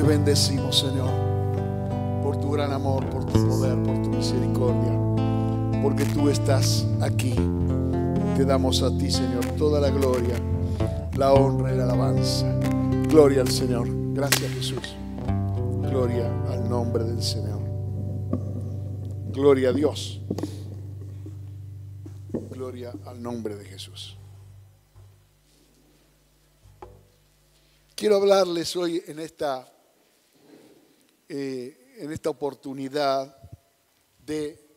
Te bendecimos, Señor, por tu gran amor, por tu poder, por tu misericordia, porque tú estás aquí. Te damos a ti, Señor, toda la gloria, la honra y la alabanza. Gloria al Señor. Gracias, Jesús. Gloria al nombre del Señor. Gloria a Dios. Gloria al nombre de Jesús. Quiero hablarles hoy en esta oportunidad de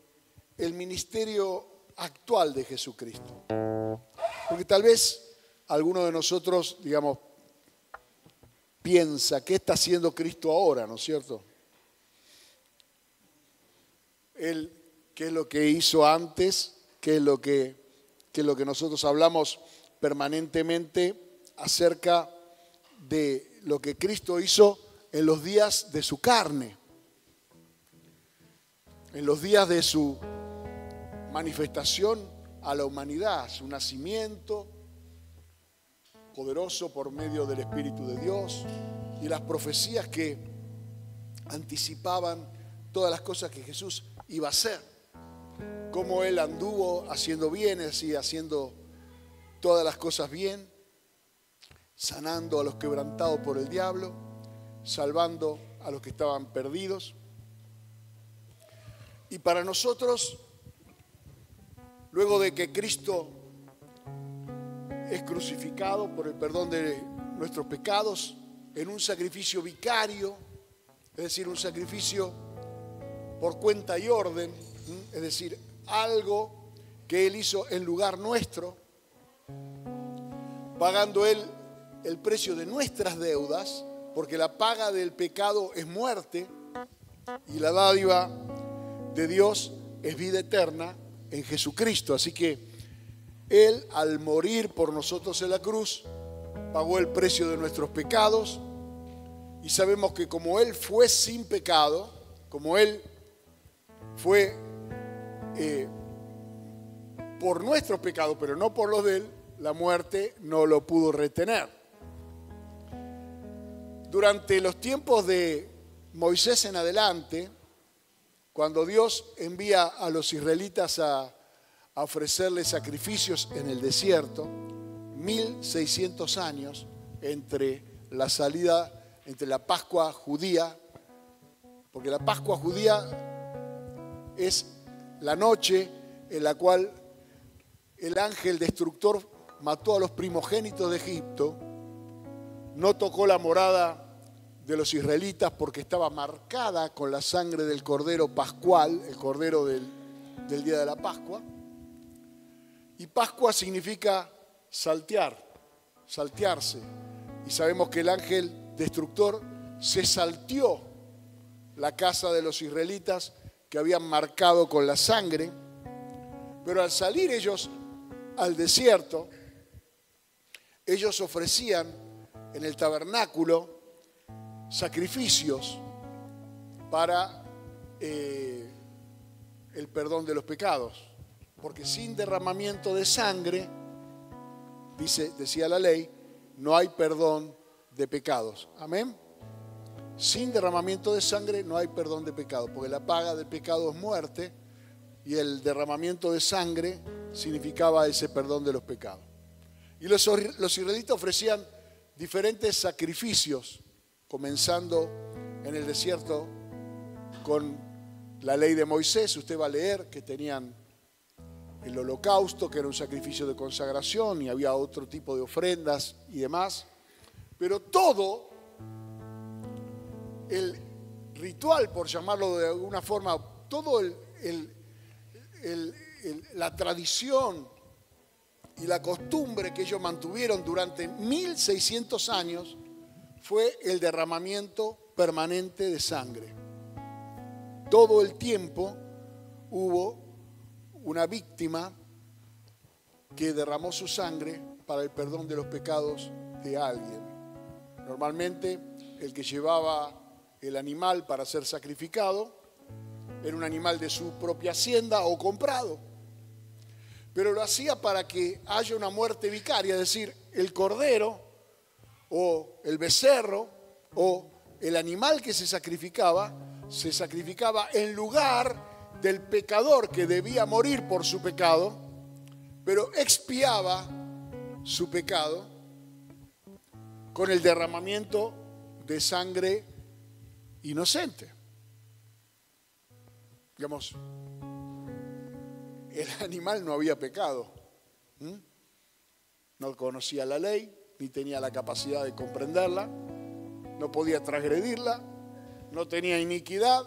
el ministerio actual de Jesucristo. Porque tal vez alguno de nosotros, digamos, piensa, ¿qué está haciendo Cristo ahora? ¿No es cierto? Él, ¿qué es lo que hizo antes? ¿Qué es lo que nosotros hablamos permanentemente acerca de lo que Cristo hizo en los días de su carne, en los días de su manifestación a la humanidad, su nacimiento poderoso por medio del Espíritu de Dios y las profecías que anticipaban todas las cosas que Jesús iba a hacer, cómo Él anduvo haciendo bienes y haciendo todas las cosas bien, sanando a los quebrantados por el diablo, salvando a los que estaban perdidos. Y para nosotros, luego de que Cristo es crucificado por el perdón de nuestros pecados, en un sacrificio vicario, es decir, un sacrificio por cuenta y orden, es decir, algo que Él hizo en lugar nuestro, pagando Él el precio de nuestras deudas, porque la paga del pecado es muerte y la dádiva de Dios es vida eterna en Jesucristo. Así que Él, al morir por nosotros en la cruz, pagó el precio de nuestros pecados, y sabemos que como Él fue sin pecado, como Él fue por nuestros pecados, pero no por los de Él, la muerte no lo pudo retener. Durante los tiempos de Moisés en adelante, cuando Dios envía a los israelitas a ofrecerles sacrificios en el desierto, 1600 años entre la Pascua judía, porque la Pascua judía es la noche en la cual el ángel destructor mató a los primogénitos de Egipto, no tocó la morada de los israelitas porque estaba marcada con la sangre del cordero pascual, el cordero del día de la Pascua. Y Pascua significa saltearse. Y sabemos que el ángel destructor se salteó la casa de los israelitas que habían marcado con la sangre. Pero al salir ellos al desierto, ellos ofrecían en el tabernáculo sacrificios para el perdón de los pecados, porque sin derramamiento de sangre, decía la ley, no hay perdón de pecados. Amén. Sin derramamiento de sangre no hay perdón de pecados, porque la paga del pecado es muerte y el derramamiento de sangre significaba ese perdón de los pecados. Y los israelitas ofrecían diferentes sacrificios, comenzando en el desierto con la ley de Moisés. Usted va a leer que tenían el holocausto, que era un sacrificio de consagración, y había otro tipo de ofrendas y demás. Pero todo el ritual, por llamarlo de alguna forma, todo la tradición y la costumbre que ellos mantuvieron durante 1600 años fue el derramamiento permanente de sangre. Todo el tiempo hubo una víctima que derramó su sangre para el perdón de los pecados de alguien. Normalmente el que llevaba el animal para ser sacrificado era un animal de su propia hacienda o comprado. Pero lo hacía para que haya una muerte vicaria, es decir, el cordero o el becerro o el animal que se sacrificaba en lugar del pecador que debía morir por su pecado, pero expiaba su pecado con el derramamiento de sangre inocente. Digamos, el animal no había pecado, no conocía la ley, ni tenía la capacidad de comprenderla, no podía transgredirla, no tenía iniquidad.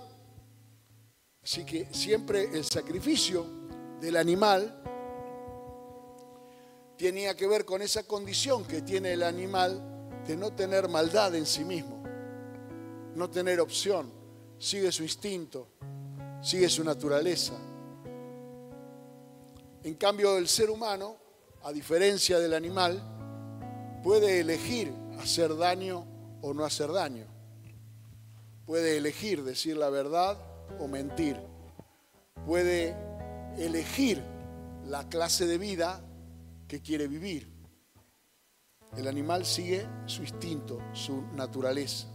Así que siempre el sacrificio del animal tenía que ver con esa condición que tiene el animal de no tener maldad en sí mismo, no tener opción, sigue su instinto, sigue su naturaleza. En cambio, el ser humano, a diferencia del animal, puede elegir hacer daño o no hacer daño. Puede elegir decir la verdad o mentir. Puede elegir la clase de vida que quiere vivir. El animal sigue su instinto, su naturaleza.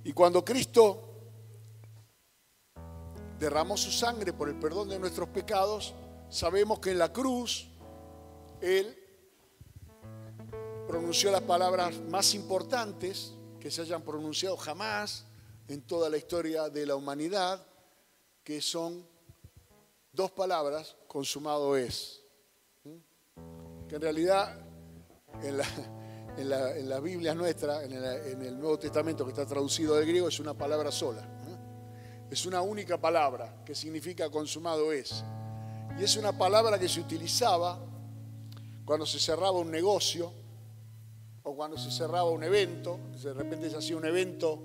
Y cuando Cristo derramó su sangre por el perdón de nuestros pecados, sabemos que en la cruz Él pronunció las palabras más importantes que se hayan pronunciado jamás en toda la historia de la humanidad, que son dos palabras: consumado es. Que en realidad en la Biblia nuestra, en el Nuevo Testamento que está traducido del griego, es una palabra sola. Es una única palabra que significa consumado es. Y es una palabra que se utilizaba cuando se cerraba un negocio o cuando se cerraba un evento. De repente se hacía un evento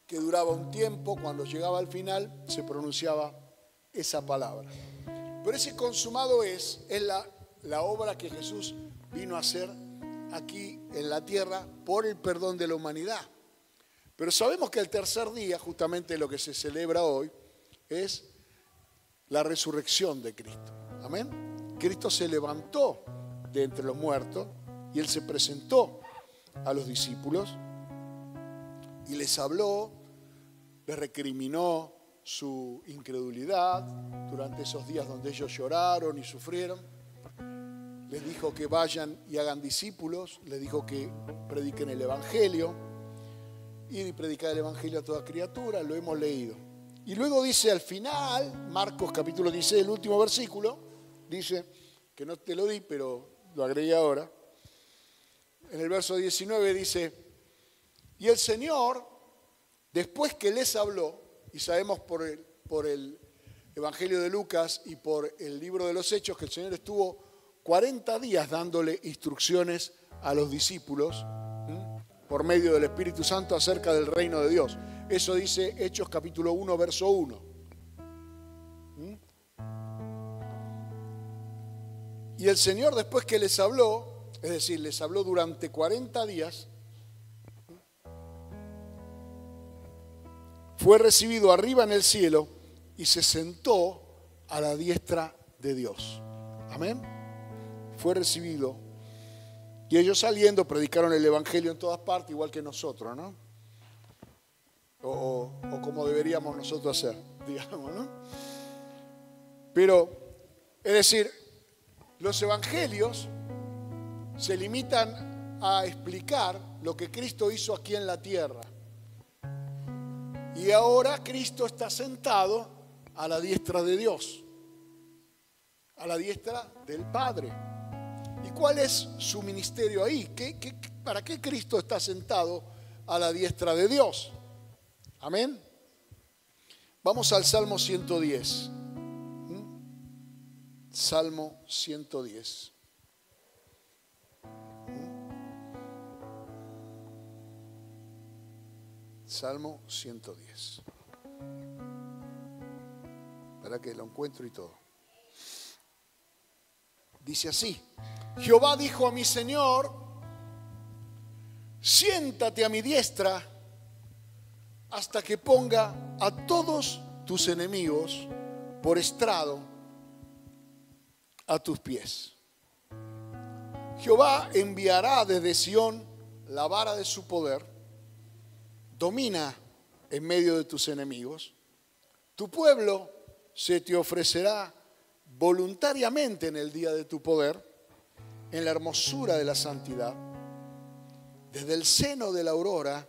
que duraba un tiempo, cuando llegaba al final se pronunciaba esa palabra. Pero ese consumado es la obra que Jesús vino a hacer aquí en la tierra por el perdón de la humanidad. Pero sabemos que el tercer día, justamente lo que se celebra hoy, es la resurrección de Cristo. Amén. Cristo se levantó de entre los muertos y Él se presentó a los discípulos y les habló, les recriminó su incredulidad durante esos días donde ellos lloraron y sufrieron. Les dijo que vayan y hagan discípulos, les dijo que prediquen el Evangelio. Ir y predicar el Evangelio a toda criatura, lo hemos leído. Y luego dice al final, Marcos capítulo 16, el último versículo, dice, que no te lo di, pero lo agregué ahora. En el verso 19 dice, y el Señor, después que les habló, y sabemos por el Evangelio de Lucas y por el libro de los Hechos que el Señor estuvo 40 días dándole instrucciones a los discípulos, por medio del Espíritu Santo acerca del reino de Dios. Eso dice Hechos capítulo 1, verso 1. Y el Señor, después que les habló, es decir, les habló durante 40 días, fue recibido arriba en el cielo y se sentó a la diestra de Dios. Amén. Fue recibido. Y ellos saliendo predicaron el Evangelio en todas partes, igual que nosotros, ¿no? O como deberíamos nosotros hacer, digamos, ¿no? Pero, es decir, los evangelios se limitan a explicar lo que Cristo hizo aquí en la tierra. Y ahora Cristo está sentado a la diestra de Dios, a la diestra del Padre. ¿Y cuál es su ministerio ahí? ¿Para qué Cristo está sentado a la diestra de Dios? Amén. Vamos al Salmo 110. Salmo 110. Salmo 110. Para que lo encuentro y todo. Dice así: Jehová dijo a mi Señor, siéntate a mi diestra hasta que ponga a todos tus enemigos por estrado a tus pies. Jehová enviará desde Sión la vara de su poder, domina en medio de tus enemigos. Tu pueblo se te ofrecerá voluntariamente en el día de tu poder, en la hermosura de la santidad. Desde el seno de la aurora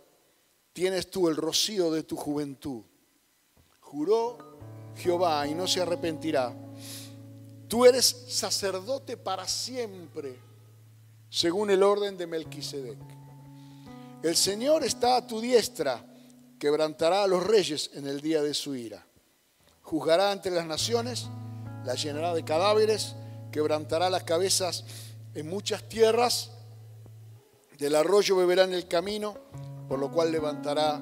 tienes tú el rocío de tu juventud. Juró Jehová y no se arrepentirá. Tú eres sacerdote para siempre, según el orden de Melquisedec. El Señor está a tu diestra, quebrantará a los reyes en el día de su ira. Juzgará entre las naciones, las llenará de cadáveres, quebrantará las cabezas en muchas tierras. Del arroyo beberá en el camino, por lo cual levantará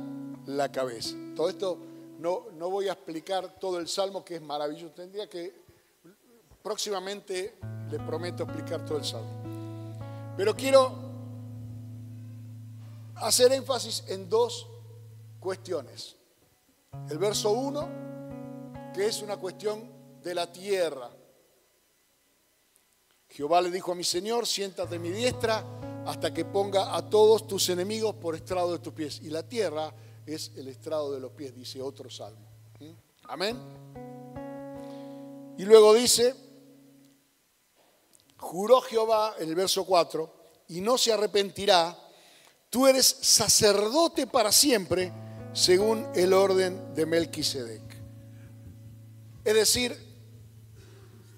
la cabeza. Todo esto no voy a explicar todo el Salmo, que es maravilloso. Tendría que, próximamente, les prometo explicar todo el Salmo. Pero quiero hacer énfasis en dos cuestiones. El verso 1, que es una cuestión de la tierra. Jehová le dijo a mi Señor, siéntate a mi diestra hasta que ponga a todos tus enemigos por estrado de tus pies. Y la tierra es el estrado de los pies, dice otro salmo. Amén. Y luego dice, juró Jehová en el verso 4, y no se arrepentirá. Tú eres sacerdote para siempre, según el orden de Melquisedec. Es decir,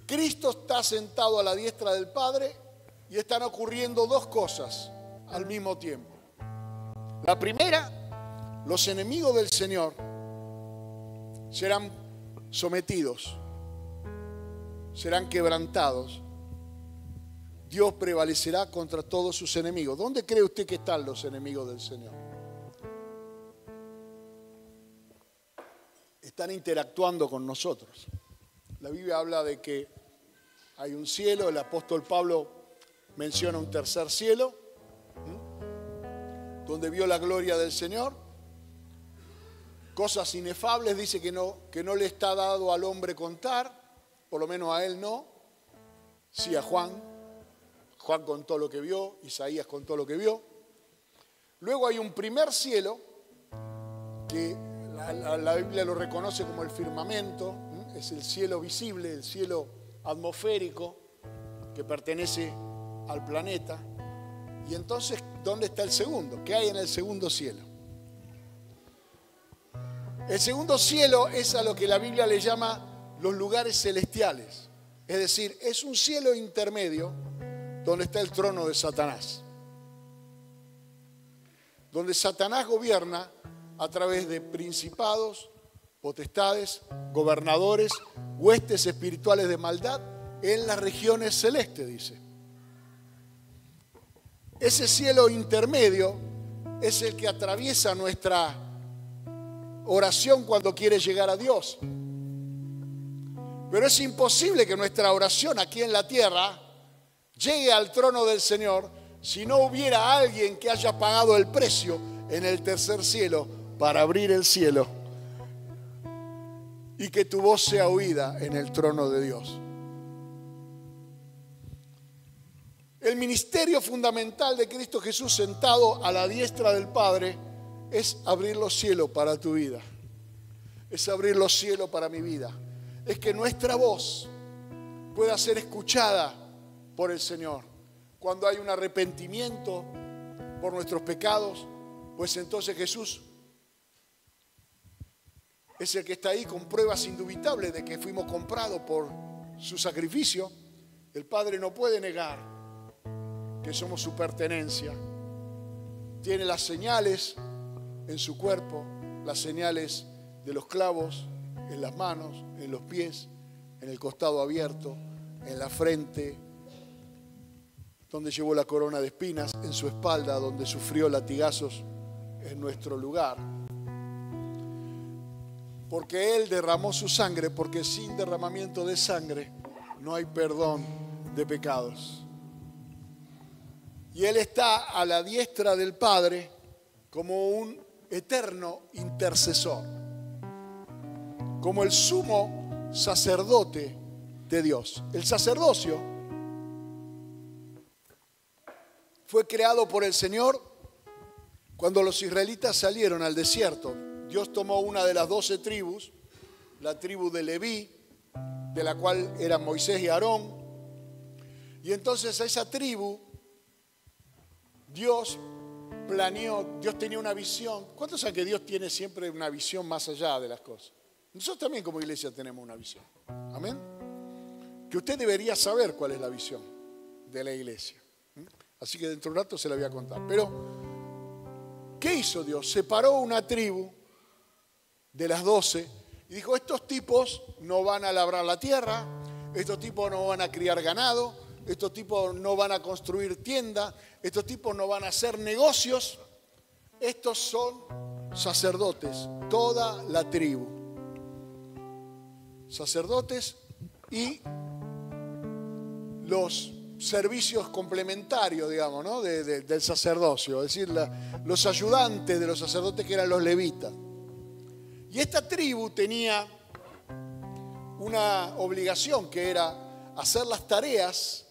Cristo está sentado a la diestra del Padre y están ocurriendo dos cosas al mismo tiempo. La primera, los enemigos del Señor serán sometidos, serán quebrantados. Dios prevalecerá contra todos sus enemigos. ¿Dónde cree usted que están los enemigos del Señor? Están interactuando con nosotros. La Biblia habla de que hay un cielo, el apóstol Pablo menciona un tercer cielo, donde vio la gloria del Señor. Cosas inefables, dice que no le está dado al hombre contar, por lo menos a él no. Sí, a Juan. Juan contó lo que vio, Isaías contó lo que vio. Luego hay un primer cielo, que la Biblia lo reconoce como el firmamento, es el cielo visible, el cielo atmosférico que pertenece al planeta. Y entonces, ¿dónde está el segundo? ¿Qué hay en el segundo cielo? El segundo cielo es a lo que la Biblia le llama los lugares celestiales. Es decir, es un cielo intermedio donde está el trono de Satanás. Donde Satanás gobierna a través de principados, potestades, gobernadores, huestes espirituales de maldad en las regiones celestes, dice. Ese cielo intermedio es el que atraviesa nuestra oración cuando quiere llegar a Dios. Pero es imposible que nuestra oración aquí en la tierra llegue al trono del Señor si no hubiera alguien que haya pagado el precio en el tercer cielo para abrir el cielo y que tu voz sea oída en el trono de Dios. El ministerio fundamental de Cristo Jesús sentado a la diestra del Padre es abrir los cielos para tu vida. Es abrir los cielos para mi vida. Es que nuestra voz pueda ser escuchada por el Señor. Cuando hay un arrepentimiento por nuestros pecados, pues entonces Jesús es el que está ahí con pruebas indubitables de que fuimos comprados por su sacrificio. El Padre no puede negar que somos su pertenencia. Tiene las señales en su cuerpo, las señales de los clavos en las manos, en los pies, en el costado abierto, en la frente, donde llevó la corona de espinas, en su espalda, donde sufrió latigazos en nuestro lugar. Porque Él derramó su sangre, porque sin derramamiento de sangre no hay perdón de pecados. Y Él está a la diestra del Padre como un eterno intercesor, como el sumo sacerdote de Dios. El sacerdocio fue creado por el Señor Cuando los israelitas salieron al desierto, Dios tomó una de las 12 tribus, la tribu de Leví, de la cual eran Moisés y Aarón, y entonces a esa tribu Dios planeó, Dios tenía una visión. ¿Cuántos saben que Dios tiene siempre una visión más allá de las cosas? Nosotros también como iglesia tenemos una visión. Amén. Que usted debería saber cuál es la visión de la iglesia. Así que dentro de un rato se la voy a contar. Pero, ¿qué hizo Dios? Separó una tribu de las 12 y dijo, estos tipos no van a labrar la tierra, estos tipos no van a criar ganado, estos tipos no van a construir tiendas, estos tipos no van a hacer negocios, estos son sacerdotes, toda la tribu. Sacerdotes y los servicios complementarios, digamos, ¿no? del sacerdocio, es decir, los ayudantes de los sacerdotes que eran los levitas. Y esta tribu tenía una obligación que era hacer las tareas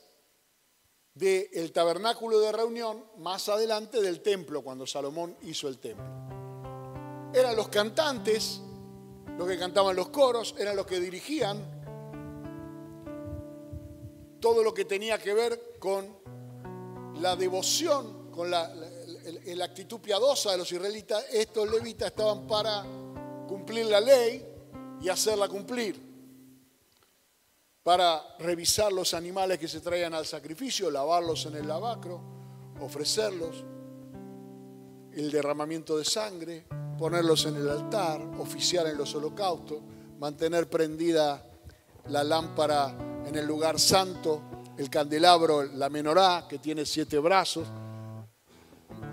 del tabernáculo de reunión más adelante del templo, cuando Salomón hizo el templo. Eran los cantantes, los que cantaban los coros, eran los que dirigían todo lo que tenía que ver con la devoción, con la actitud piadosa de los israelitas. Estos levitas estaban para cumplir la ley y hacerla cumplir, para revisar los animales que se traían al sacrificio, lavarlos en el lavacro, ofrecerlos, el derramamiento de sangre, ponerlos en el altar, oficiar en los holocaustos, mantener prendida la lámpara en el lugar santo, el candelabro, la menorá, que tiene 7 brazos,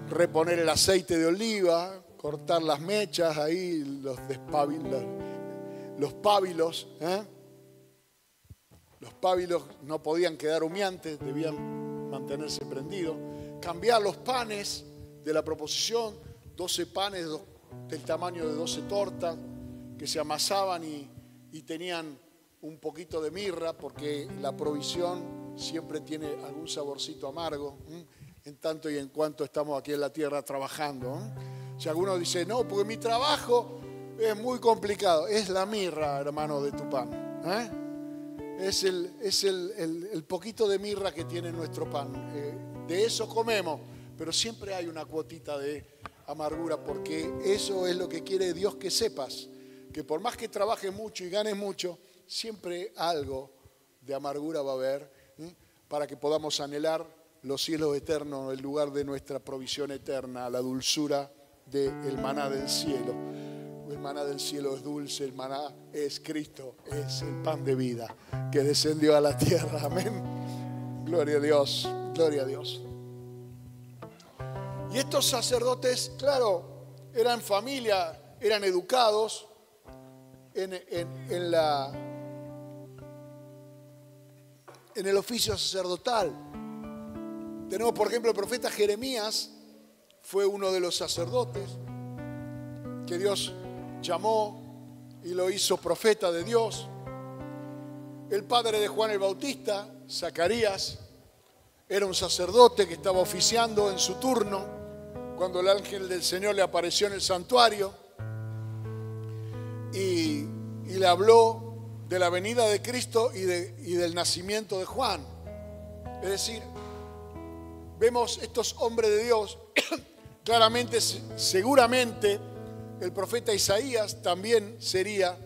reponer el aceite de oliva, cortar las mechas ahí, los pábilos, Los pábilos no podían quedar humeantes, debían mantenerse prendidos. Cambiar los panes de la proposición, 12 panes del tamaño de 12 tortas que se amasaban y tenían un poquito de mirra, porque la provisión siempre tiene algún saborcito amargo, en tanto y en cuanto estamos aquí en la tierra trabajando. Si alguno dice, no, porque mi trabajo es muy complicado, es la mirra, hermano, de tu pan. Es el poquito de mirra que tiene nuestro pan. De eso comemos, pero siempre hay una cuotita de amargura, porque eso es lo que quiere Dios que sepas, que por más que trabajes mucho y ganes mucho, siempre algo de amargura va a haber, para que podamos anhelar los cielos eternos, el lugar de nuestra provisión eterna, la dulzura del maná del cielo. El maná del cielo es dulce, el maná es Cristo, es el pan de vida que descendió a la tierra. Amén. Gloria a Dios, gloria a Dios. Y estos sacerdotes, claro, eran familia, eran educados en el oficio sacerdotal. Tenemos, por ejemplo, el profeta Jeremías, fue uno de los sacerdotes que Dios llamó y lo hizo profeta de Dios. El padre de Juan el Bautista, Zacarías, era un sacerdote que estaba oficiando en su turno cuando el ángel del Señor le apareció en el santuario y le habló de la venida de Cristo y del nacimiento de Juan. Es decir, vemos estos hombres de Dios. Claramente, seguramente, el profeta Isaías también sería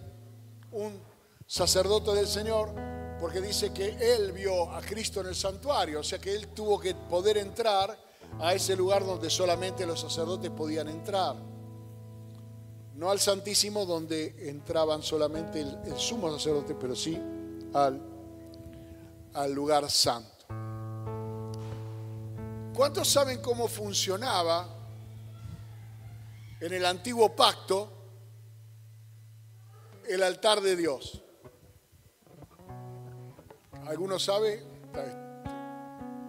un sacerdote del Señor, porque dice que él vio a Cristo en el santuario, o sea que él tuvo que poder entrar a ese lugar donde solamente los sacerdotes podían entrar. No al Santísimo, donde entraban solamente el sumo sacerdote, pero sí al lugar santo. ¿Cuántos saben cómo funcionaba en el antiguo pacto el altar de Dios? ¿Alguno sabe?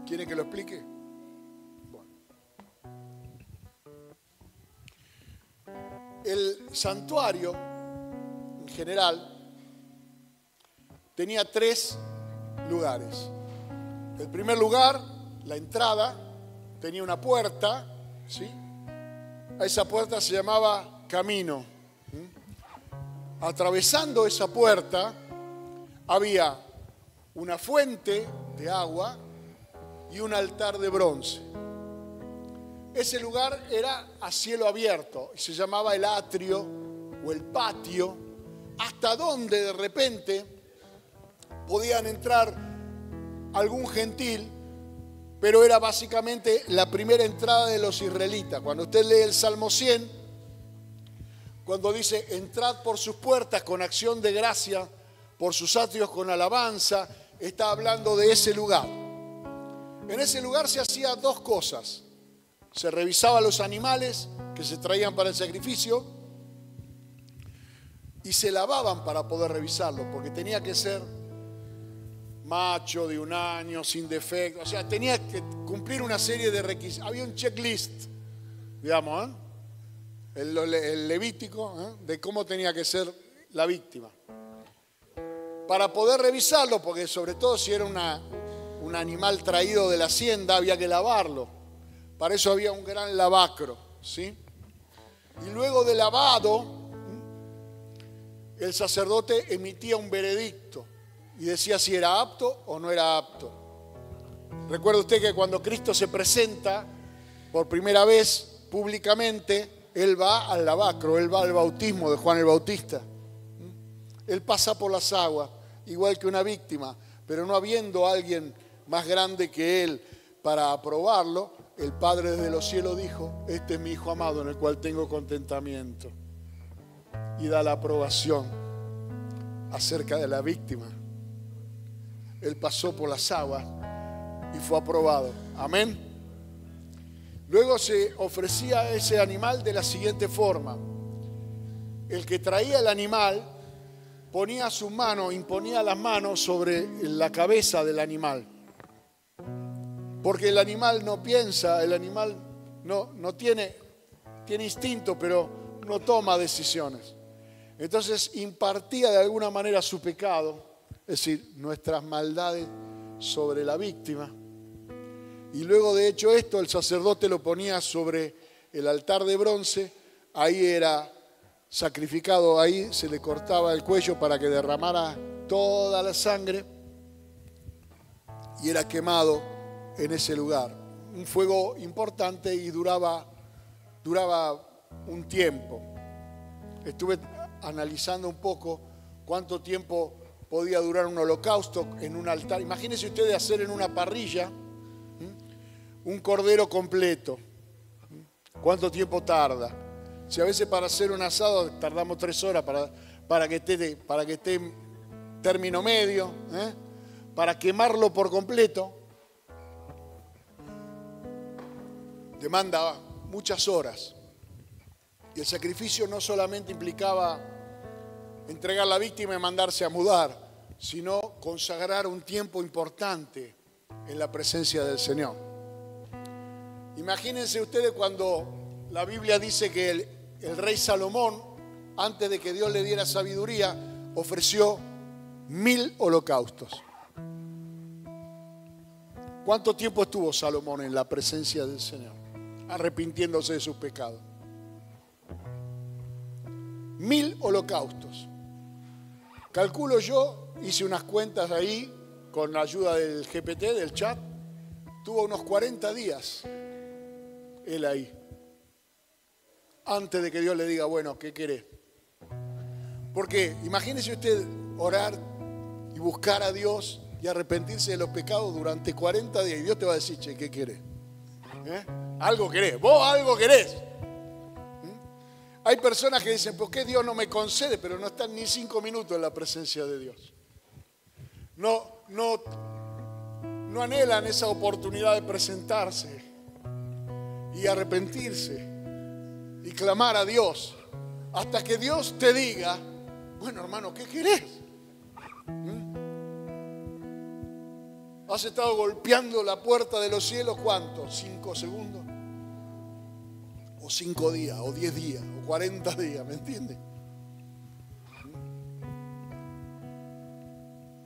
¿Quiere que lo explique? Bueno. El santuario, en general, tenía 3 lugares. El primer lugar, la entrada, tenía una puerta, ¿sí? a esa puerta se llamaba Camino. Atravesando esa puerta había una fuente de agua y un altar de bronce. Ese lugar era a cielo abierto y se llamaba el atrio o el patio, hasta donde de repente podían entrar algún gentil, pero era básicamente la primera entrada de los israelitas. Cuando usted lee el Salmo 100, cuando dice, entrad por sus puertas con acción de gracia, por sus atrios con alabanza, está hablando de ese lugar. En ese lugar se hacían dos cosas. Se revisaban los animales que se traían para el sacrificio y se lavaban para poder revisarlos, porque tenía que ser macho, de 1 año, sin defecto. O sea, tenía que cumplir una serie de requisitos. Había un checklist, digamos, el levítico, de cómo tenía que ser la víctima. Para poder revisarlo, porque sobre todo si era un animal traído de la hacienda, había que lavarlo. Para eso había un gran lavacro, ¿sí? Y luego de lavado, el sacerdote emitía un veredicto y decía si era apto o no era apto. Recuerde usted que cuando Cristo se presenta por primera vez públicamente, Él va al lavacro, Él va al bautismo de Juan el Bautista. Él pasa por las aguas, igual que una víctima, pero no habiendo alguien más grande que Él para aprobarlo, el Padre desde los cielos dijo, este es mi Hijo amado en el cual tengo contentamiento. Y da la aprobación acerca de la víctima. Él pasó por las aguas y fue aprobado. Amén. Luego se ofrecía ese animal de la siguiente forma. El que traía el animal ponía su mano, imponía las manos sobre la cabeza del animal. Porque el animal no piensa, el animal no tiene instinto, pero no toma decisiones. Entonces impartía de alguna manera su pecado, es decir, nuestras maldades sobre la víctima. Y luego de hecho esto, el sacerdote lo ponía sobre el altar de bronce, ahí era sacrificado, ahí se le cortaba el cuello para que derramara toda la sangre y era quemado en ese lugar. Un fuego importante y duraba un tiempo. Estuve analizando un poco cuánto tiempo podía durar un holocausto en un altar. Imagínense ustedes hacer en una parrilla un cordero completo. ¿Cuánto tiempo tarda? Si a veces para hacer un asado tardamos 3 horas para que esté en término medio, para quemarlo por completo, demanda muchas horas. Y el sacrificio no solamente implicaba entregar la víctima y mandarse a mudar, sino consagrar un tiempo importante en la presencia del Señor. Imagínense ustedes cuando la Biblia dice que el rey Salomón, antes de que Dios le diera sabiduría, ofreció 1000 holocaustos. ¿Cuánto tiempo estuvo Salomón en la presencia del Señor, arrepintiéndose de sus pecados? 1000 holocaustos. Calculo yo, hice unas cuentas ahí con la ayuda del GPT, del chat, tuvo unos 40 días él ahí, antes de que Dios le diga, bueno, ¿qué querés? Porque imagínese usted orar y buscar a Dios y arrepentirse de los pecados durante 40 días y Dios te va a decir, che, ¿qué querés? Algo querés, vos algo querés. Hay personas que dicen, ¿por qué Dios no me concede? Pero no están ni 5 minutos en la presencia de Dios. No anhelan esa oportunidad de presentarse y arrepentirse y clamar a Dios hasta que Dios te diga, bueno hermano, ¿qué querés? ¿Has estado golpeando la puerta de los cielos cuánto? 5 segundos. O 5 días, o 10 días, o 40 días, ¿me entiende?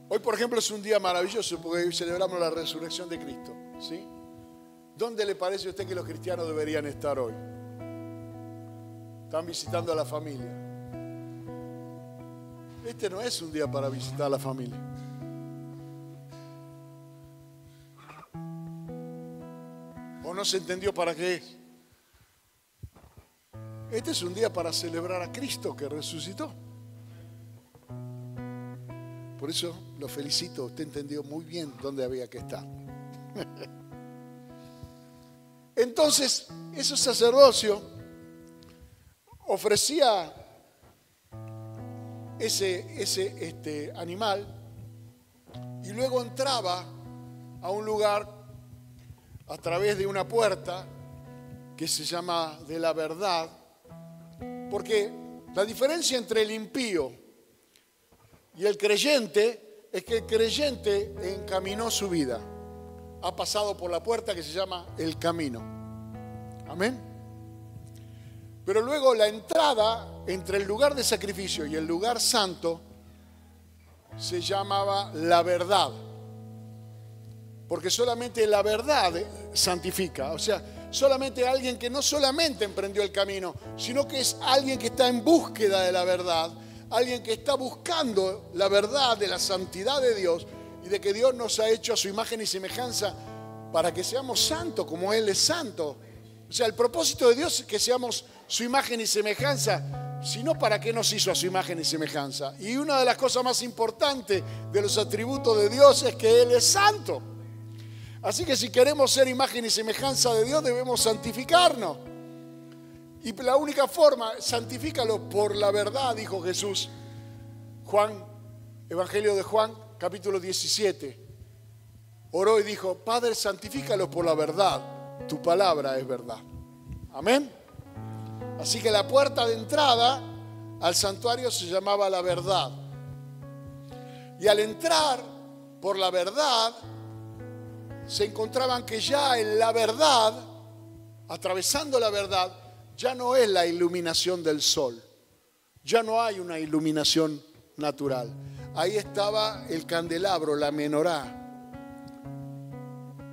Hoy, por ejemplo, es un día maravilloso porque hoy celebramos la resurrección de Cristo, ¿sí? ¿Dónde le parece a usted que los cristianos deberían estar hoy? Están visitando a la familia. Este no es un día para visitar a la familia. ¿O no se entendió para qué es? Este es un día para celebrar a Cristo que resucitó. Por eso lo felicito, usted entendió muy bien dónde había que estar. Entonces, ese sacerdocio ofrecía ese animal y luego entraba a un lugar a través de una puerta que se llama de la verdad, porque la diferencia entre el impío y el creyente es que el creyente encaminó su vida, ha pasado por la puerta que se llama el camino. Amén. Pero luego la entrada entre el lugar de sacrificio y el lugar santo se llamaba la verdad. Porque solamente la verdad santifica. O sea, solamente alguien que no solamente emprendió el camino, sino que es alguien que está en búsqueda de la verdad, alguien que está buscando la verdad de la santidad de Dios y de que Dios nos ha hecho a su imagen y semejanza para que seamos santos como Él es santo. O sea, el propósito de Dios es que seamos su imagen y semejanza, sino para qué nos hizo a su imagen y semejanza. Y una de las cosas más importantes de los atributos de Dios es que Él es santo. Así que si queremos ser imagen y semejanza de Dios, debemos santificarnos. Y la única forma, santifícalo por la verdad, dijo Jesús. Juan, Evangelio de Juan, capítulo 17. Oró y dijo: Padre, santifícalo por la verdad. Tu palabra es verdad. Amén. Así que la puerta de entrada al santuario se llamaba la verdad. Y al entrar por la verdad, se encontraban que ya en la verdad, atravesando la verdad, ya no es la iluminación del sol. Ya no hay una iluminación natural. Ahí estaba el candelabro, la menorá,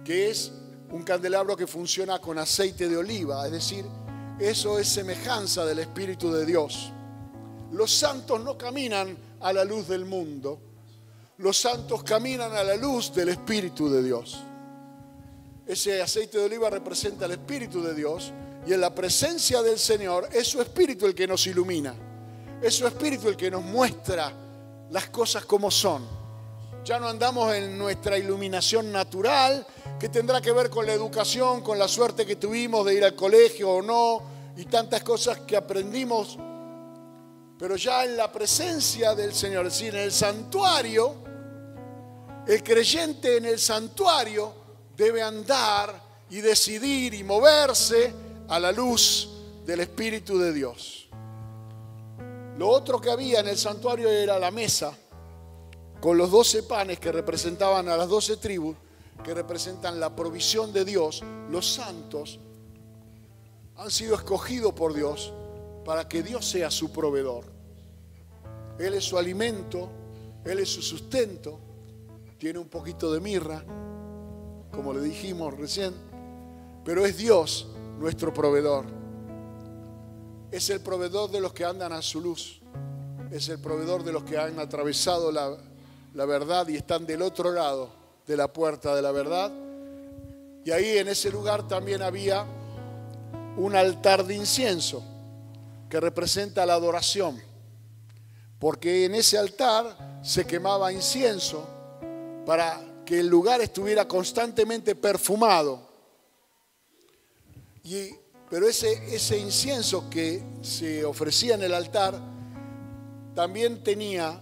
que es un candelabro que funciona con aceite de oliva, es decir, eso es semejanza del Espíritu de Dios. Los santos no caminan a la luz del mundo, los santos caminan a la luz del Espíritu de Dios. Ese aceite de oliva representa el Espíritu de Dios y en la presencia del Señor es su Espíritu el que nos ilumina, es su Espíritu el que nos muestra las cosas como son. Ya no andamos en nuestra iluminación natural, que tendrá que ver con la educación, con la suerte que tuvimos de ir al colegio o no, y tantas cosas que aprendimos. Pero ya en la presencia del Señor, es decir, en el santuario, el creyente en el santuario debe andar y decidir y moverse a la luz del Espíritu de Dios. Lo otro que había en el santuario era la mesa, con los 12 panes que representaban a las 12 tribus, que representan la provisión de Dios. Los santos han sido escogidos por Dios para que Dios sea su proveedor. Él es su alimento, Él es su sustento. Tiene un poquito de mirra, como le dijimos recién, pero es Dios nuestro proveedor. Es el proveedor de los que andan a su luz. Es el proveedor de los que han atravesado la verdad y están del otro lado de la puerta de la verdad. Y ahí en ese lugar también había un altar de incienso que representa la adoración, porque en ese altar se quemaba incienso para que el lugar estuviera constantemente perfumado. Pero ese incienso que se ofrecía en el altar también tenía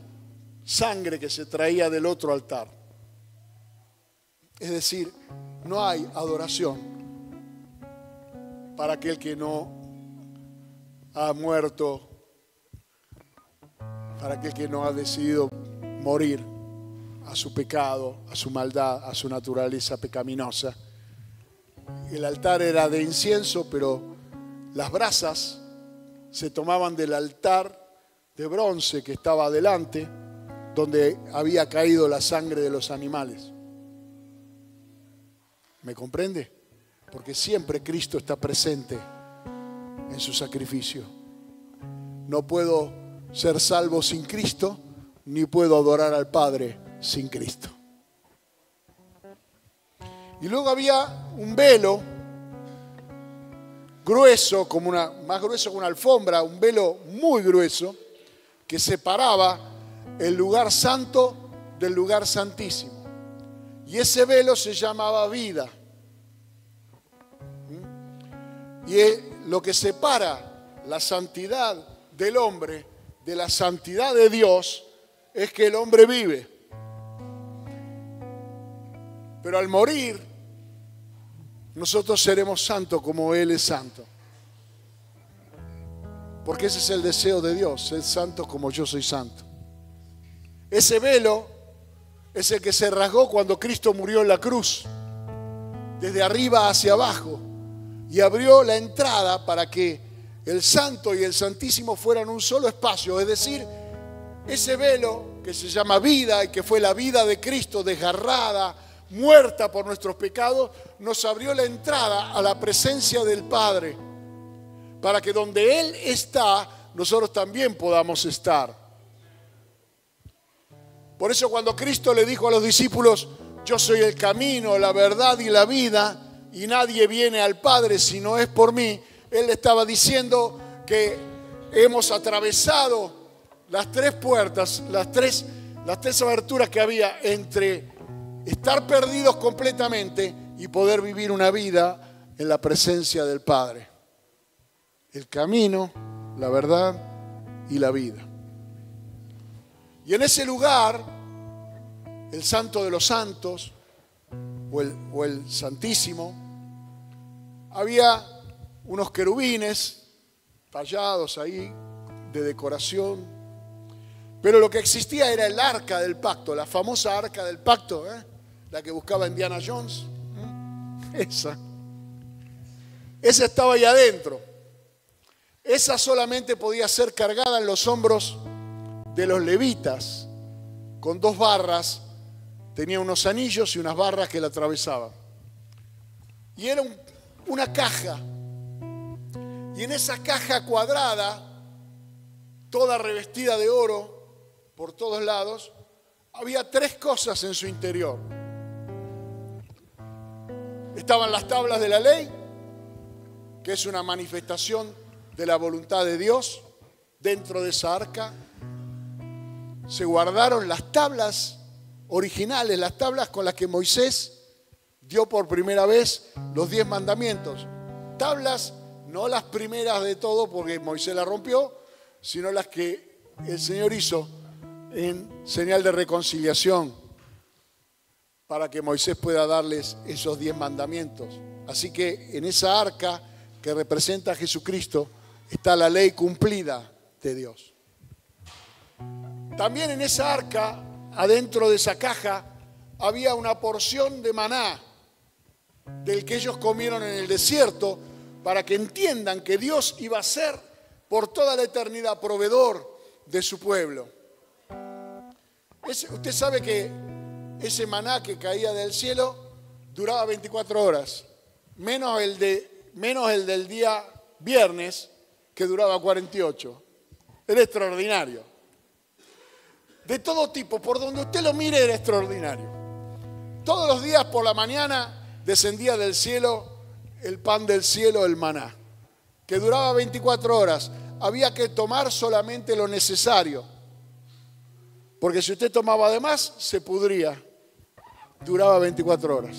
sangre que se traía del otro altar. Es decir, no hay adoración para aquel que no ha muerto, para aquel que no ha decidido morir a su pecado, a su maldad, a su naturaleza pecaminosa. El altar era de incienso, pero las brasas se tomaban del altar de bronce que estaba adelante, donde había caído la sangre de los animales. ¿Me comprende? Porque siempre Cristo está presente en su sacrificio. no puedo ser salvo sin Cristo, ni puedo adorar al Padre sin Cristo. Y luego había un velo grueso, más grueso que una alfombra, un velo muy grueso, que separaba el lugar santo del lugar santísimo. Y ese velo se llamaba vida. Y es lo que separa la santidad del hombre de la santidad de Dios, es que el hombre vive. Pero al morir, nosotros seremos santos como Él es santo. Porque ese es el deseo de Dios, ser santos como yo soy santo. Ese velo es el que se rasgó cuando Cristo murió en la cruz, desde arriba hacia abajo, y abrió la entrada para que el santo y el santísimo fueran un solo espacio. Es decir, ese velo que se llama vida y que fue la vida de Cristo desgarrada, muerta por nuestros pecados, nos abrió la entrada a la presencia del Padre, para que donde Él está, nosotros también podamos estar. Por eso cuando Cristo le dijo a los discípulos, yo soy el camino, la verdad y la vida, y nadie viene al Padre si no es por mí, Él le estaba diciendo que hemos atravesado las tres puertas, las tres aberturas que había entre estar perdidos completamente y poder vivir una vida en la presencia del Padre. El camino, la verdad y la vida. Y en ese lugar, el Santo de los Santos, o el Santísimo, había unos querubines tallados ahí de decoración, pero lo que existía era el arca del pacto, la famosa arca del pacto, la que buscaba Indiana Jones. Esa estaba ahí adentro. Esa solamente podía ser cargada en los hombros de los levitas, con 2 barras, tenía unos anillos y unas barras que la atravesaban. Y era una caja, y en esa caja cuadrada, toda revestida de oro por todos lados, había 3 cosas en su interior. Estaban las tablas de la ley, que es una manifestación de la voluntad de Dios dentro de esa arca. Se guardaron las tablas originales, las tablas con las que Moisés dio por primera vez los 10 mandamientos. Tablas, no las primeras de todo porque Moisés las rompió, sino las que el Señor hizo en señal de reconciliación para que Moisés pueda darles esos 10 mandamientos. Así que en esa arca que representa a Jesucristo está la ley cumplida de Dios. También en esa arca, adentro de esa caja, había una porción de maná del que ellos comieron en el desierto, para que entiendan que Dios iba a ser por toda la eternidad proveedor de su pueblo. Usted sabe que ese maná que caía del cielo duraba 24 horas, menos el del día viernes, que duraba 48. Era extraordinario. De todo tipo, por donde usted lo mire, era extraordinario. Todos los días por la mañana descendía del cielo el pan del cielo, el maná, que duraba 24 horas. Había que tomar solamente lo necesario, porque si usted tomaba de más, se pudría. Duraba 24 horas.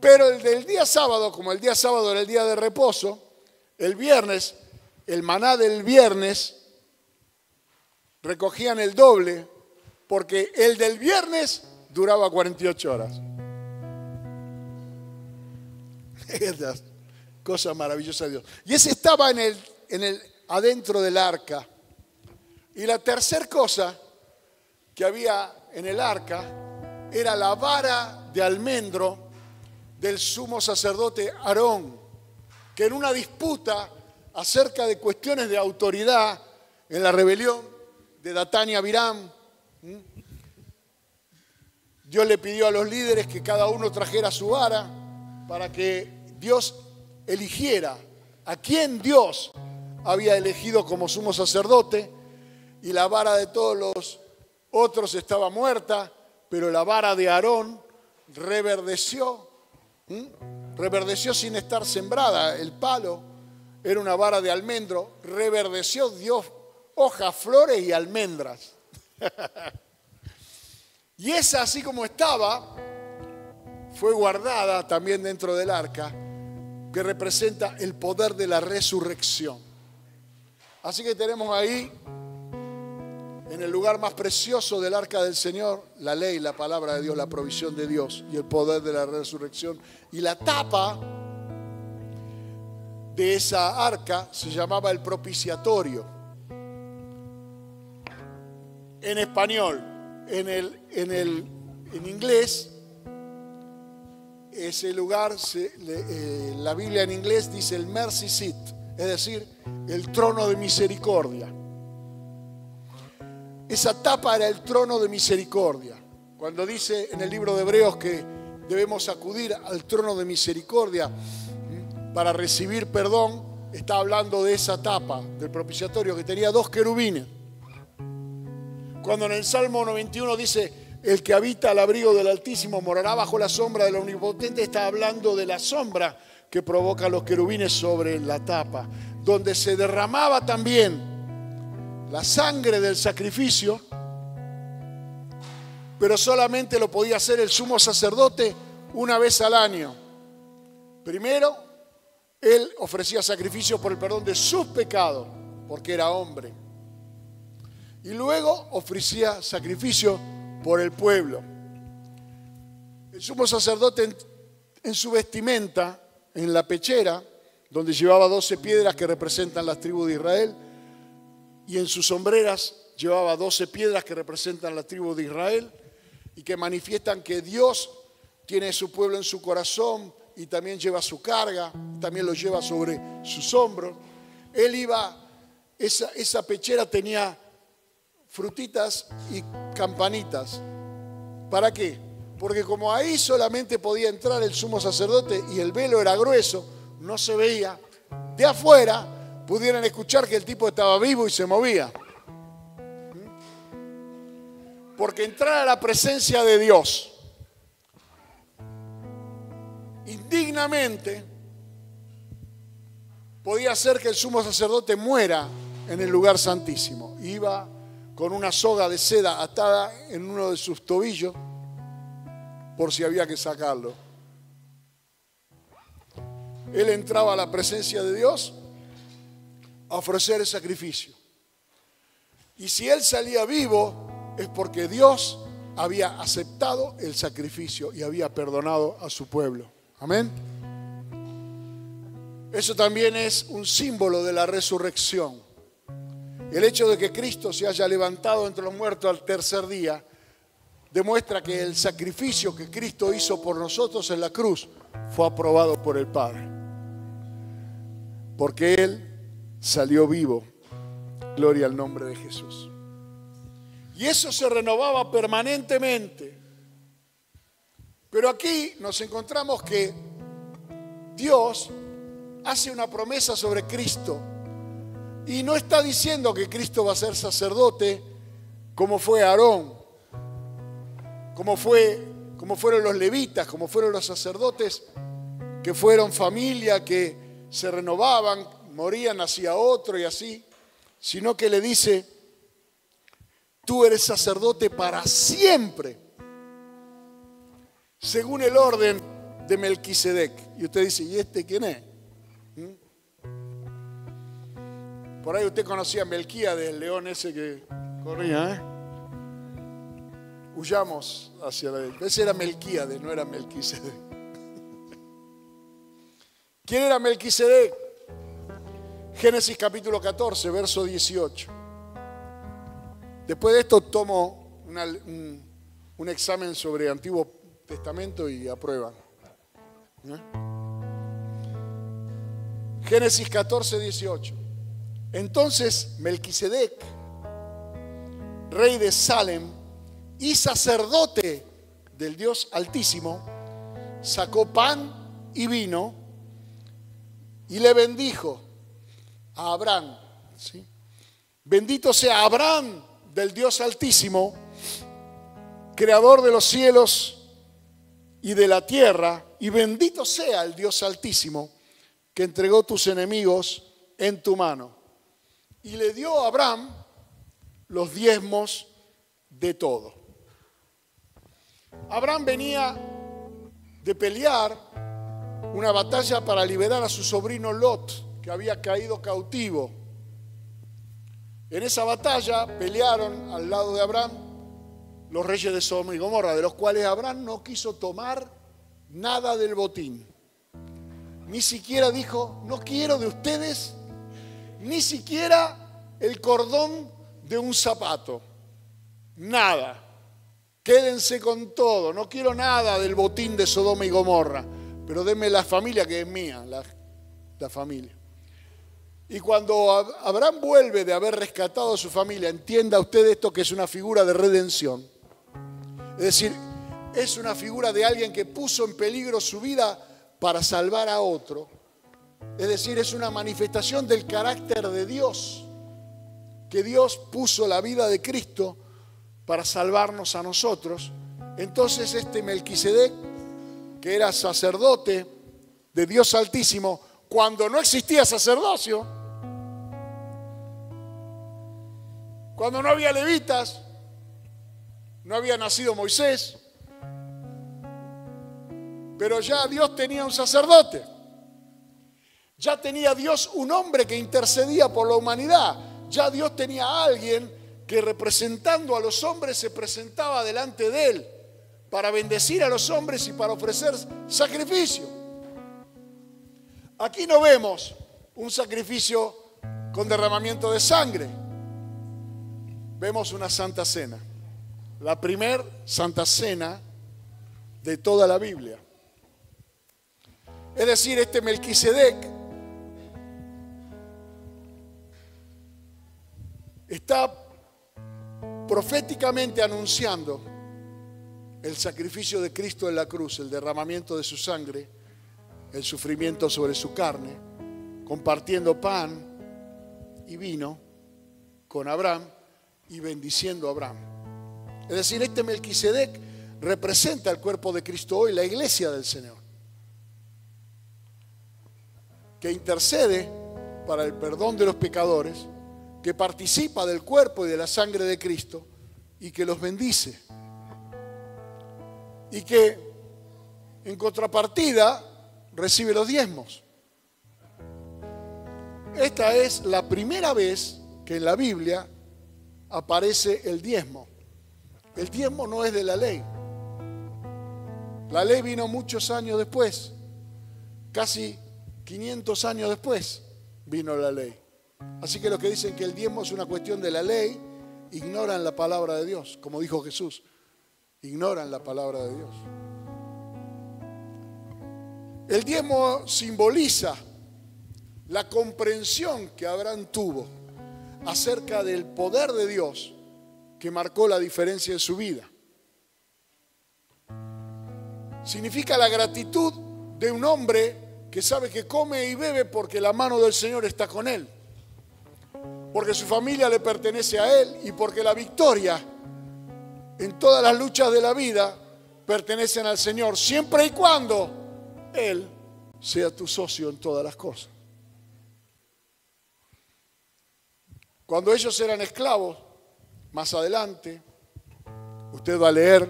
Pero el del día sábado, como el día sábado era el día de reposo, el viernes, el maná del viernes, recogían el doble, porque el del viernes duraba 48 horas. Esa cosa maravillosa de Dios. Y ese estaba adentro del arca. Y la tercera cosa que había en el arca era la vara de almendro del sumo sacerdote Aarón, que en una disputa acerca de cuestiones de autoridad en la rebelión de Datán y Abiram, Dios le pidió a los líderes que cada uno trajera su vara para que Dios eligiera a quién Dios había elegido como sumo sacerdote y la vara de todos los otros estaba muerta, pero la vara de Aarón reverdeció. Reverdeció sin estar sembrada. El palo era una vara de almendro, reverdeció, dio hojas, flores y almendras. Y esa, así como estaba, fue guardada también dentro del arca, que representa el poder de la resurrección. Así que tenemos ahí, en el lugar más precioso del arca del Señor, la ley, la palabra de Dios, la provisión de Dios y el poder de la resurrección. Y la tapa de esa arca se llamaba el propiciatorio. En español, en inglés, ese lugar, la Biblia en inglés dice el mercy seat, es decir, el trono de misericordia. Esa tapa era el trono de misericordia. Cuando dice en el libro de Hebreos que debemos acudir al trono de misericordia para recibir perdón, está hablando de esa tapa del propiciatorio que tenía 2 querubines. Cuando en el Salmo 91 dice, el que habita al abrigo del Altísimo morará bajo la sombra del Omnipotente, está hablando de la sombra que provocan los querubines sobre la tapa, donde se derramaba también la sangre del sacrificio, pero solamente lo podía hacer el sumo sacerdote una vez al año. Primero, él ofrecía sacrificio por el perdón de sus pecados, porque era hombre. Y luego ofrecía sacrificio por el pueblo. El sumo sacerdote en su vestimenta, en la pechera, donde llevaba 12 piedras que representan las tribus de Israel, y en sus sombreras llevaba 12 piedras que representan la tribu de Israel y que manifiestan que Dios tiene su pueblo en su corazón y también lleva su carga, también lo lleva sobre sus hombros. Él iba, esa pechera tenía frutitas y campanitas. ¿Para qué? Porque como ahí solamente podía entrar el sumo sacerdote y el velo era grueso, no se veía, de afuera pudieran escuchar que el tipo estaba vivo y se movía. Porque entrar a la presencia de Dios indignamente podía hacer que el sumo sacerdote muera en el lugar santísimo. Iba con una soga de seda atada en uno de sus tobillos por si había que sacarlo. Él entraba a la presencia de Dios a ofrecer el sacrificio. Y si él salía vivo es porque Dios había aceptado el sacrificio y había perdonado a su pueblo. Amén. Eso también es un símbolo de la resurrección. El hecho de que Cristo se haya levantado entre los muertos al tercer día demuestra que el sacrificio que Cristo hizo por nosotros en la cruz fue aprobado por el Padre. Porque Él salió vivo. Gloria al nombre de Jesús. Y eso se renovaba permanentemente. Pero aquí nos encontramos que Dios hace una promesa sobre Cristo. Y no está diciendo que Cristo va a ser sacerdote como fue Aarón, como fueron los levitas, como fueron los sacerdotes que fueron familia, que se renovaban, morían, nacía otro y así, sino que le dice, tú eres sacerdote para siempre, según el orden de Melquisedec. Y usted dice, ¿y este quién es? Por ahí usted conocía a Melquíades, el león ese que corría, ¿eh? Huyamos hacia la derecha. Ese era Melquíades, no era Melquisedec. ¿Quién era Melquisedec? Génesis capítulo 14, verso 18. Después de esto tomo un examen sobre Antiguo Testamento y aprueban. Génesis 14, 18. Entonces Melquisedec, rey de Salem y sacerdote del Dios Altísimo, sacó pan y vino y le bendijo a Abraham, ¿sí? Bendito sea Abraham del Dios Altísimo, creador de los cielos y de la tierra, y bendito sea el Dios Altísimo que entregó tus enemigos en tu mano. Y le dio a Abraham los diezmos de todo. Abraham venía de pelear una batalla para liberar a su sobrino Lot, que había caído cautivo. En esa batalla pelearon al lado de Abraham los reyes de Sodoma y Gomorra, de los cuales Abraham no quiso tomar nada del botín. Ni siquiera dijo, no quiero de ustedes, ni siquiera el cordón de un zapato. Nada. Quédense con todo. No quiero nada del botín de Sodoma y Gomorra, pero denme la familia que es mía, la familia. Y cuando Abraham vuelve de haber rescatado a su familia, entienda usted esto, que es una figura de redención. Es decir, es una figura de alguien que puso en peligro su vida para salvar a otro. Es decir, es una manifestación del carácter de Dios, que Dios puso la vida de Cristo para salvarnos a nosotros. Entonces este Melquisedec, que era sacerdote de Dios Altísimo, cuando no existía sacerdocio, cuando no había levitas, no había nacido Moisés, pero ya Dios tenía un sacerdote. Ya tenía Dios un hombre que intercedía por la humanidad. Ya Dios tenía a alguien que, representando a los hombres, se presentaba delante de él para bendecir a los hombres y para ofrecer sacrificio. Aquí no vemos un sacrificio con derramamiento de sangre. Vemos una santa cena. La primer santa cena de toda la Biblia. Es decir, este Melquisedec está proféticamente anunciando el sacrificio de Cristo en la cruz, el derramamiento de su sangre, el sufrimiento sobre su carne, compartiendo pan y vino con Abraham y bendiciendo a Abraham. Es decir, este Melquisedec representa el cuerpo de Cristo hoy, la iglesia del Señor, que intercede para el perdón de los pecadores, que participa del cuerpo y de la sangre de Cristo y que los bendice. Y que en contrapartida recibe los diezmos. Esta es la primera vez que en la Biblia aparece el diezmo. El diezmo no es de la ley. La ley vino muchos años después, casi 500 años después vino la ley. Así que los que dicen que el diezmo es una cuestión de la ley, ignoran la palabra de Dios, como dijo Jesús, ignoran la palabra de Dios. El diezmo simboliza la comprensión que Abraham tuvo acerca del poder de Dios que marcó la diferencia en su vida. Significa la gratitud de un hombre que sabe que come y bebe porque la mano del Señor está con él, porque su familia le pertenece a él y porque la victoria en todas las luchas de la vida pertenecen al Señor, siempre y cuando Él sea tu socio en todas las cosas. Cuando ellos eran esclavos, más adelante, usted va a leer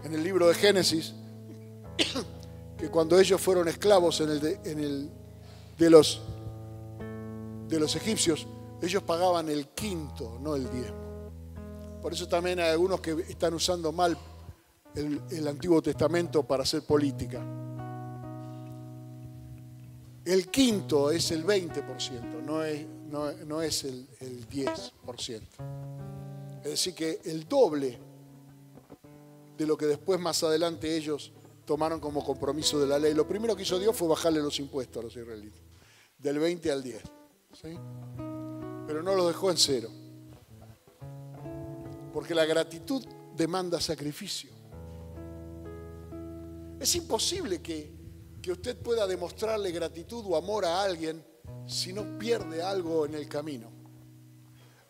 en el libro de Génesis que cuando ellos fueron esclavos de los egipcios, ellos pagaban el quinto, no el diezmo. Por eso también hay algunos que están usando mal el Antiguo Testamento para hacer política. El quinto es el 20%, no es el 10%. Es decir, que el doble de lo que después más adelante ellos tomaron como compromiso de la ley. Lo primero que hizo Dios fue bajarle los impuestos a los israelitas, del 20 al 10. ¿Sí? Pero no los dejó en cero. Porque la gratitud demanda sacrificio. Es imposible que usted pueda demostrarle gratitud o amor a alguien si no pierde algo en el camino.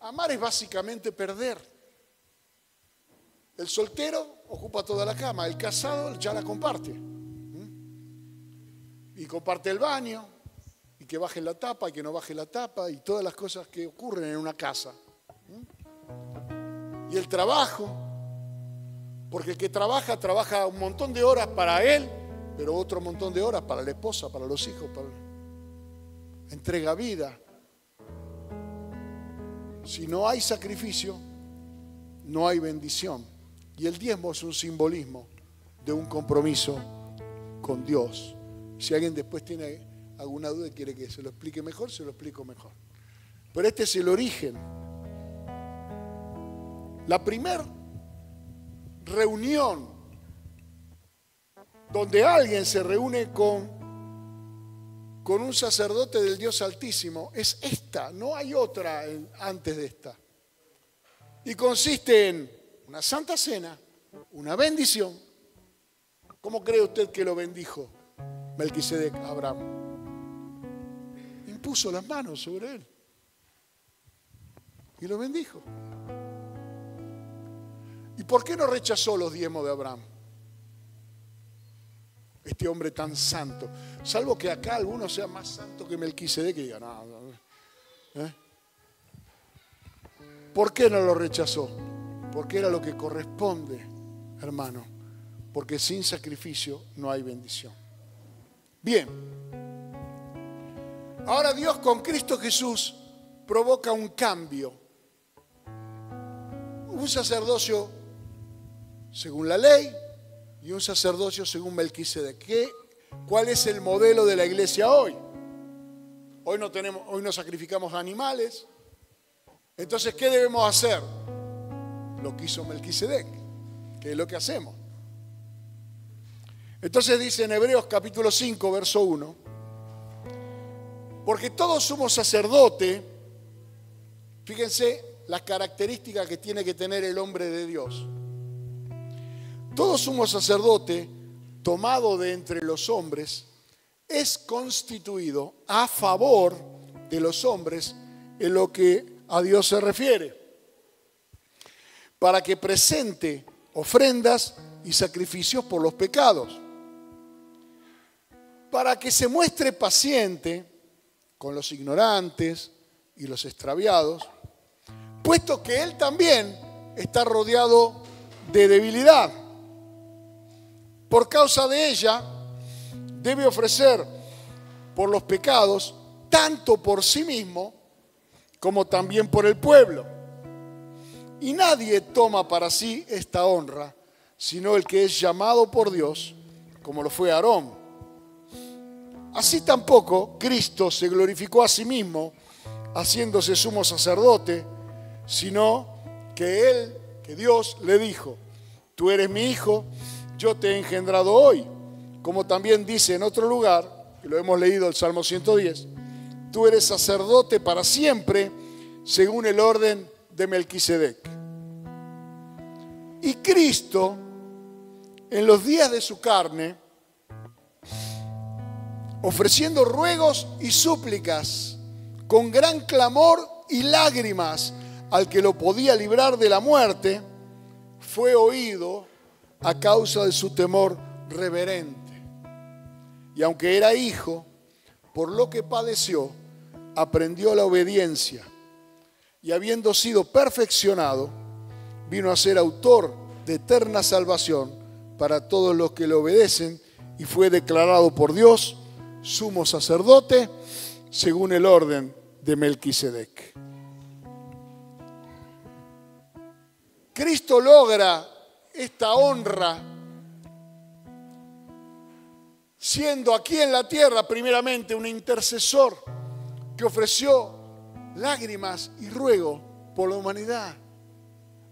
Amar es básicamente perder. El soltero ocupa toda la cama, el casado ya la comparte. Y comparte el baño, y que baje la tapa, y que no baje la tapa, y todas las cosas que ocurren en una casa. Y el trabajo, porque el que trabaja un montón de horas para él, pero otro montón de horas para la esposa, para los hijos, entrega vida. Si no hay sacrificio, no hay bendición. Y el diezmo es un simbolismo de un compromiso con Dios. Si alguien después tiene alguna duda y quiere que se lo explique mejor, se lo explico mejor. Pero este es el origen. La primera reunión donde alguien se reúne con un sacerdote del Dios Altísimo es esta, no hay otra antes de esta. Y consiste en una santa cena, una bendición. ¿Cómo cree usted que lo bendijo Melquisedec a Abraham? Impuso las manos sobre él y lo bendijo. ¿Y por qué no rechazó los diezmos de Abraham? Este hombre tan santo. Salvo que acá alguno sea más santo que Melquisedec y diga, no. ¿Por qué no lo rechazó? Porque era lo que corresponde, hermano. Porque sin sacrificio no hay bendición. Bien. Ahora Dios con Cristo Jesús provoca un cambio. Un sacerdocio según la ley y un sacerdocio según Melquisedec. ¿Cuál es el modelo de la iglesia hoy? Hoy no sacrificamos animales. Entonces, ¿qué debemos hacer? Lo que hizo Melquisedec, que es lo que hacemos. Entonces dice en Hebreos capítulo 5, verso 1, porque todo sumo sacerdote, fíjense las características que tiene que tener el hombre de Dios. Todo sumo sacerdote tomado de entre los hombres es constituido a favor de los hombres en lo que a Dios se refiere, para que presente ofrendas y sacrificios por los pecados, para que se muestre paciente con los ignorantes y los extraviados, puesto que él también está rodeado de debilidad. Por causa de ella, debe ofrecer por los pecados, tanto por sí mismo como también por el pueblo. Y nadie toma para sí esta honra, sino el que es llamado por Dios, como lo fue Aarón. Así tampoco Cristo se glorificó a sí mismo, haciéndose sumo sacerdote, sino que Dios le dijo, tú eres mi hijo, yo te he engendrado hoy. Como también dice en otro lugar, que lo hemos leído el Salmo 110, tú eres sacerdote para siempre, según el orden de Melquisedec. Y Cristo, en los días de su carne, ofreciendo ruegos y súplicas, con gran clamor y lágrimas, al que lo podía librar de la muerte, fue oído a causa de su temor reverente. Y aunque era hijo, por lo que padeció, aprendió la obediencia. Y habiendo sido perfeccionado, vino a ser autor de eterna salvación para todos los que le obedecen, y fue declarado por Dios sumo sacerdote según el orden de Melquisedec. Cristo logra esta honra siendo aquí en la tierra primeramente un intercesor que ofreció lágrimas y ruego por la humanidad,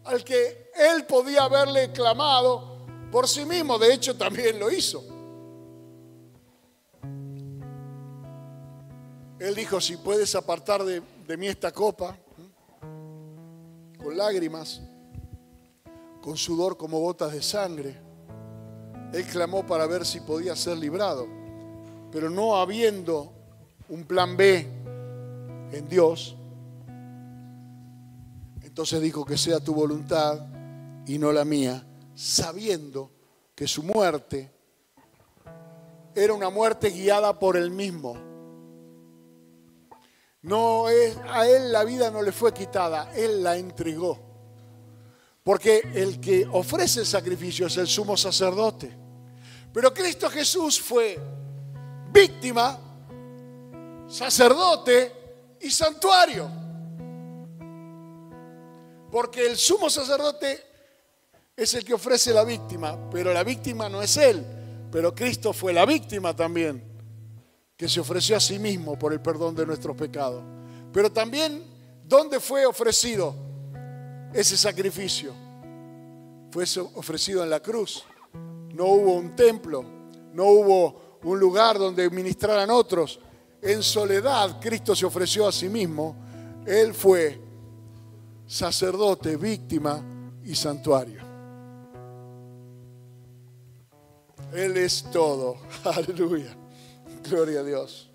al que él podía haberle clamado por sí mismo. De hecho, también lo hizo. Él dijo, si puedes apartar de mí esta copa, con lágrimas, con sudor como gotas de sangre. Él clamó para ver si podía ser librado, pero no habiendo un plan B en Dios, entonces dijo que sea tu voluntad y no la mía, sabiendo que su muerte era una muerte guiada por él mismo. A él la vida no le fue quitada, él la entregó. Porque el que ofrece el sacrificio es el sumo sacerdote. Pero Cristo Jesús fue víctima, sacerdote y santuario. Porque el sumo sacerdote es el que ofrece la víctima, pero la víctima no es él. Pero Cristo fue la víctima también, que se ofreció a sí mismo por el perdón de nuestros pecados. Pero también, ¿dónde fue ofrecido ese sacrificio? Fue ofrecido en la cruz. No hubo un templo, no hubo un lugar donde ministraran otros. En soledad, Cristo se ofreció a sí mismo. Él fue sacerdote, víctima y santuario. Él es todo. Aleluya. Gloria a Dios.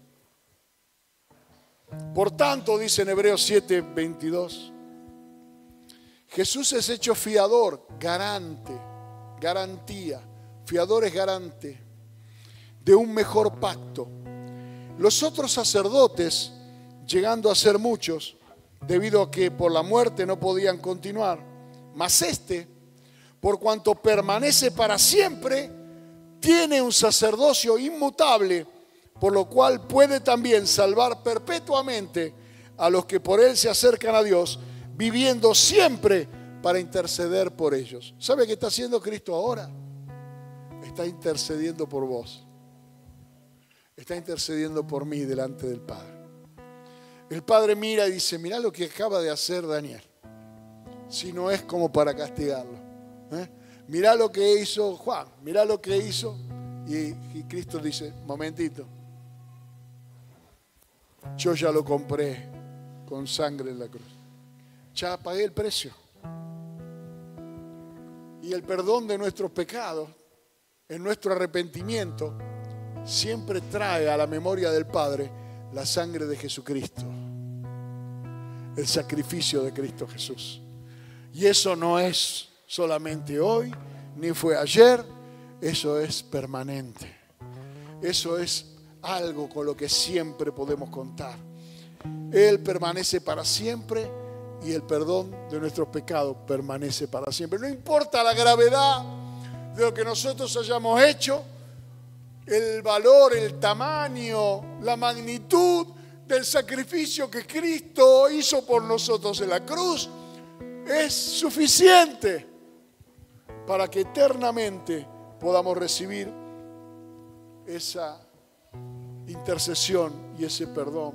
Por tanto, dice en Hebreos 7:22, Jesús es hecho fiador, garante, garantía. Fiador es garante de un mejor pacto. Los otros sacerdotes, llegando a ser muchos, debido a que por la muerte no podían continuar, mas este, por cuanto permanece para siempre, tiene un sacerdocio inmutable, por lo cual puede también salvar perpetuamente a los que por él se acercan a Dios, viviendo siempre para interceder por ellos. ¿Sabe qué está haciendo Cristo ahora? Está intercediendo por vos. Está intercediendo por mí delante del Padre. El Padre mira y dice, mirá lo que acaba de hacer Daniel. Si no es como para castigarlo. Mirá lo que hizo Juan, mirá lo que hizo. Y Cristo dice, momentito. Yo ya lo compré con sangre en la cruz. Ya pagué el precio. Y el perdón de nuestros pecados, en nuestro arrepentimiento, siempre trae a la memoria del Padre la sangre de Jesucristo. El sacrificio de Cristo Jesús. Y eso no es solamente hoy, ni fue ayer, eso es permanente. Eso es algo con lo que siempre podemos contar. Él permanece para siempre y el perdón de nuestros pecados permanece para siempre. No importa la gravedad de lo que nosotros hayamos hecho, el valor, el tamaño, la magnitud del sacrificio que Cristo hizo por nosotros en la cruz es suficiente para que eternamente podamos recibir esa intercesión y ese perdón.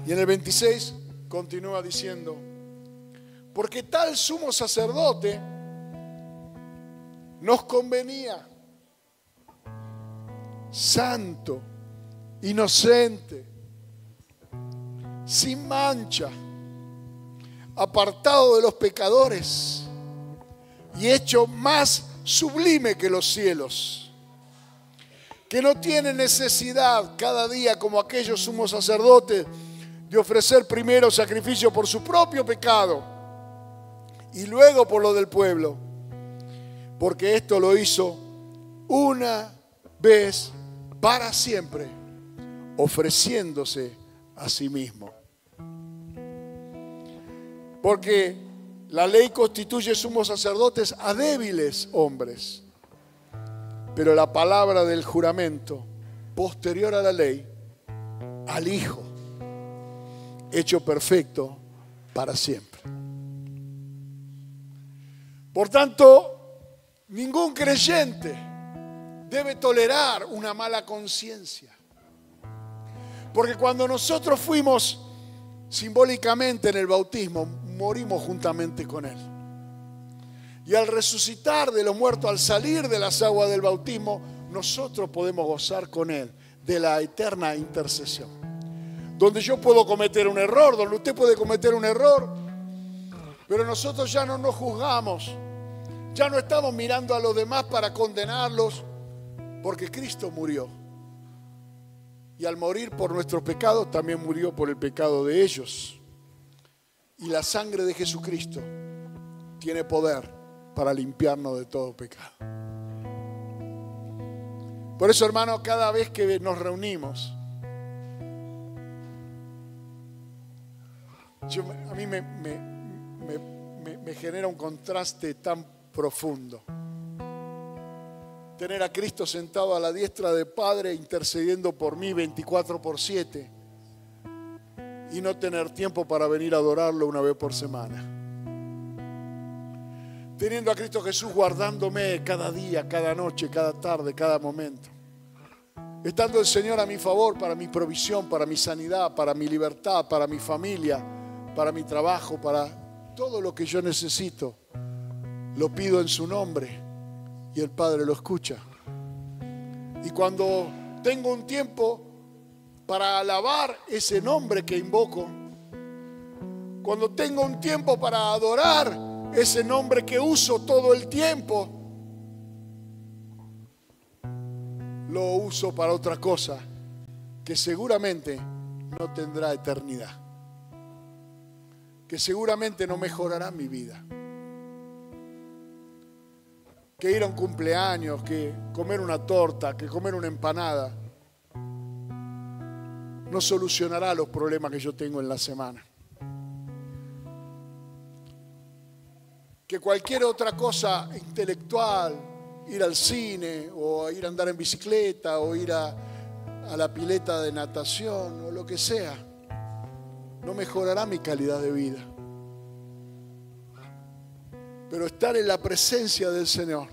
Y en el 26 continúa diciendo, porque tal sumo sacerdote nos convenía, santo, inocente, sin mancha, apartado de los pecadores y hecho más sublime que los cielos, que no tiene necesidad cada día como aquellos sumos sacerdotes de ofrecer primero sacrificio por su propio pecado y luego por lo del pueblo, porque esto lo hizo una vez para siempre, ofreciéndose a sí mismo. Porque la ley constituye sumos sacerdotes a débiles hombres, pero la palabra del juramento posterior a la ley, al Hijo, hecho perfecto para siempre. Por tanto, ningún creyente debe tolerar una mala conciencia. Porque cuando nosotros fuimos simbólicamente en el bautismo, morimos juntamente con Él. Y al resucitar de los muertos, al salir de las aguas del bautismo, nosotros podemos gozar con Él de la eterna intercesión. Donde yo puedo cometer un error, donde usted puede cometer un error, pero nosotros ya no nos juzgamos, ya no estamos mirando a los demás para condenarlos, porque Cristo murió. Y al morir por nuestros pecados, también murió por el pecado de ellos. Y la sangre de Jesucristo tiene poder para limpiarnos de todo pecado. Por eso, hermano, cada vez que nos reunimos, a mí me genera un contraste tan profundo. Tener a Cristo sentado a la diestra del Padre intercediendo por mí 24/7 y no tener tiempo para venir a adorarlo una vez por semana. Teniendo a Cristo Jesús guardándome cada día, cada noche, cada tarde, cada momento. Estando el Señor a mi favor para mi provisión, para mi sanidad, para mi libertad, para mi familia, para mi trabajo, para todo lo que yo necesito. Lo pido en su nombre. Y el Padre lo escucha. Y cuando tengo un tiempo para alabar ese nombre que invoco, cuando tengo un tiempo para adorar ese nombre que uso todo el tiempo, lo uso para otra cosa que seguramente no tendrá eternidad, que seguramente no mejorará mi vida. Que ir a un cumpleaños, que comer una torta, que comer una empanada, no solucionará los problemas que yo tengo en la semana. Que cualquier otra cosa intelectual, ir al cine, o ir a andar en bicicleta, o ir a la pileta de natación, o lo que sea, no mejorará mi calidad de vida. Pero estar en la presencia del Señor,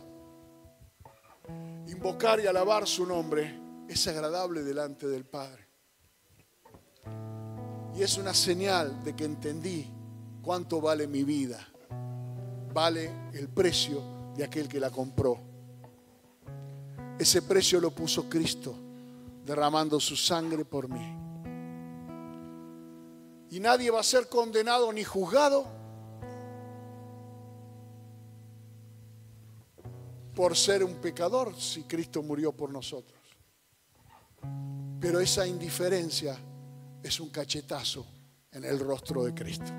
invocar y alabar su nombre, es agradable delante del Padre. Y es una señal de que entendí cuánto vale mi vida. Vale el precio de aquel que la compró. Ese precio lo puso Cristo, derramando su sangre por mí. Y nadie va a ser condenado ni juzgado por ser un pecador si Cristo murió por nosotros. Pero esa indiferencia es un cachetazo en el rostro de Cristo.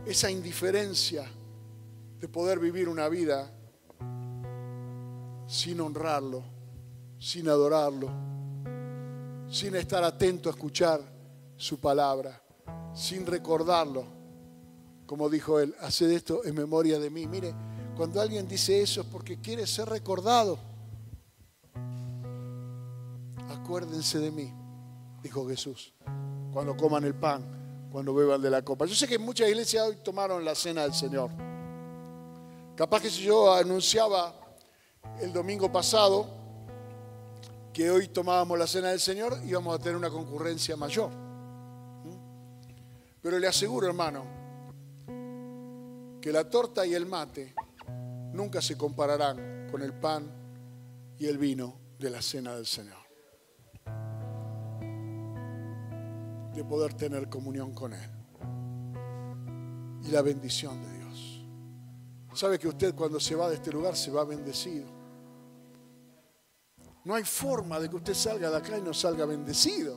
Esa indiferencia de poder vivir una vida sin honrarlo, sin adorarlo, sin estar atento a escuchar su palabra, sin recordarlo. Como dijo él, haced esto en memoria de mí. Mire, cuando alguien dice eso es porque quiere ser recordado. Acuérdense de mí, dijo Jesús, cuando coman el pan, cuando beban de la copa. Yo sé que muchas iglesias hoy tomaron la cena del Señor. Capaz que si yo anunciaba el domingo pasado que hoy tomábamos la cena del Señor, íbamos a tener una concurrencia mayor. Pero le aseguro, hermano, que la torta y el mate nunca se compararán con el pan y el vino de la cena del Señor. De poder tener comunión con Él y la bendición de Dios. ¿Sabe que usted cuando se va de este lugar se va bendecido? No hay forma de que usted salga de acá y no salga bendecido.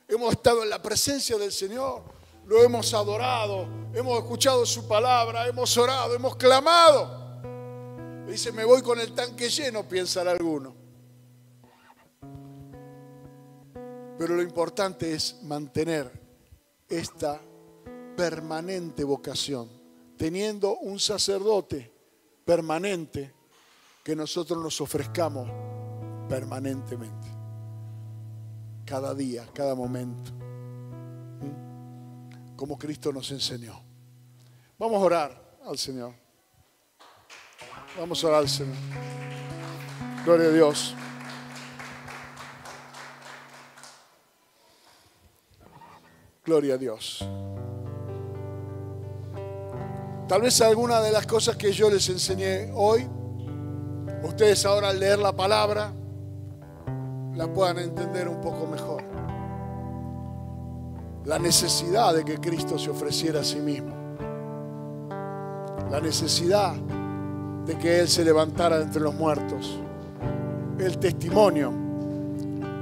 Hemos estado en la presencia del Señor. Lo hemos adorado, hemos escuchado su palabra, hemos orado, hemos clamado. Dice, me voy con el tanque lleno, piensan algunos. Pero lo importante es mantener esta permanente vocación, teniendo un sacerdote permanente que nosotros nos ofrezcamos permanentemente, cada día, cada momento, como Cristo nos enseñó. Vamos a orar al Señor. Vamos a orar al Señor. Gloria a Dios. Gloria a Dios. Tal vez alguna de las cosas que yo les enseñé hoy, ustedes ahora al leer la palabra, la puedan entender un poco mejor. La necesidad de que Cristo se ofreciera a sí mismo. La necesidad de que Él se levantara entre los muertos. el testimonio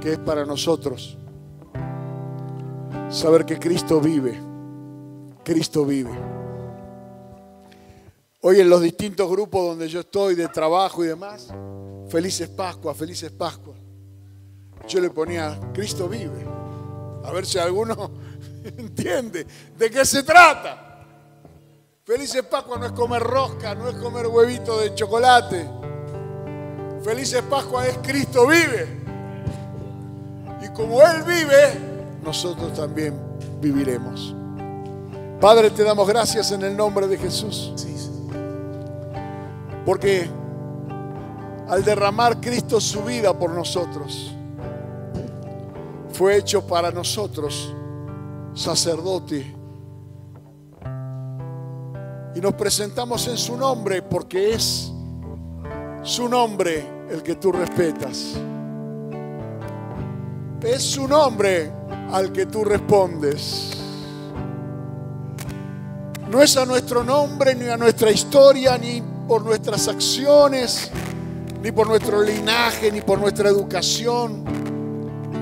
que es para nosotros saber que Cristo vive. Cristo vive. Hoy en los distintos grupos donde yo estoy, de trabajo y demás, felices Pascuas, felices Pascuas. Yo le ponía, Cristo vive. A ver si alguno entiende de qué se trata. Felices Pascuas no es comer rosca, no es comer huevito de chocolate. Felices Pascuas es Cristo vive. Y como Él vive, nosotros también viviremos. Padre, te damos gracias en el nombre de Jesús. Porque al derramar Cristo su vida por nosotros, fue hecho para nosotros sacerdote. Y nos presentamos en su nombre porque es su nombre el que tú respetas. Es su nombre al que tú respondes. No es a nuestro nombre, ni a nuestra historia, ni por nuestras acciones, ni por nuestro linaje, ni por nuestra educación,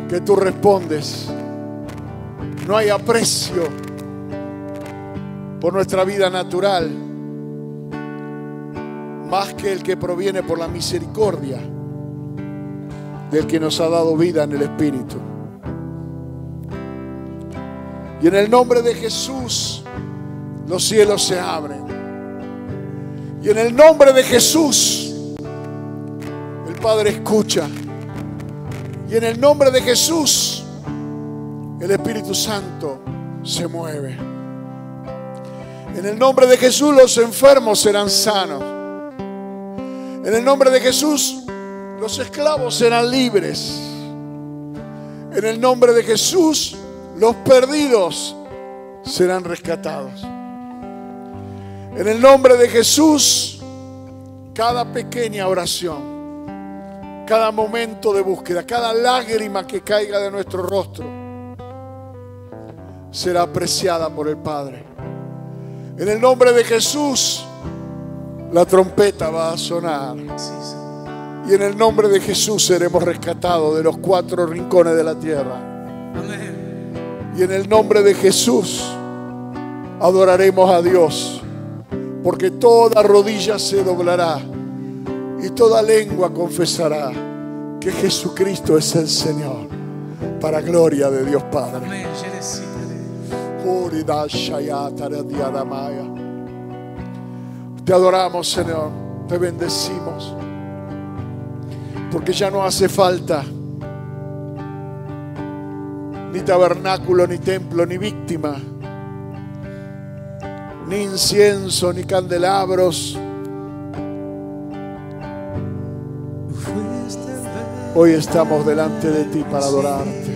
que tú respondes. No hay aprecio por nuestra vida natural, más que el que proviene por la misericordia del que nos ha dado vida en el Espíritu. Y en el nombre de Jesús, los cielos se abren. Y en el nombre de Jesús, el Padre escucha. Y en el nombre de Jesús, el Espíritu Santo se mueve. En el nombre de Jesús, los enfermos serán sanos. En el nombre de Jesús, los esclavos serán libres. En el nombre de Jesús, los perdidos serán rescatados. En el nombre de Jesús, cada pequeña oración, cada momento de búsqueda, cada lágrima que caiga de nuestro rostro será apreciada por el Padre. En el nombre de Jesús, la trompeta va a sonar. Y en el nombre de Jesús seremos rescatados de los 4 rincones de la tierra. Y en el nombre de Jesús adoraremos a Dios. Porque toda rodilla se doblará y toda lengua confesará que Jesucristo es el Señor, para gloria de Dios Padre. Te adoramos, Señor, te bendecimos, porque ya no hace falta ni tabernáculo, ni templo, ni víctima, ni incienso, ni candelabros. Hoy estamos delante de ti para adorarte.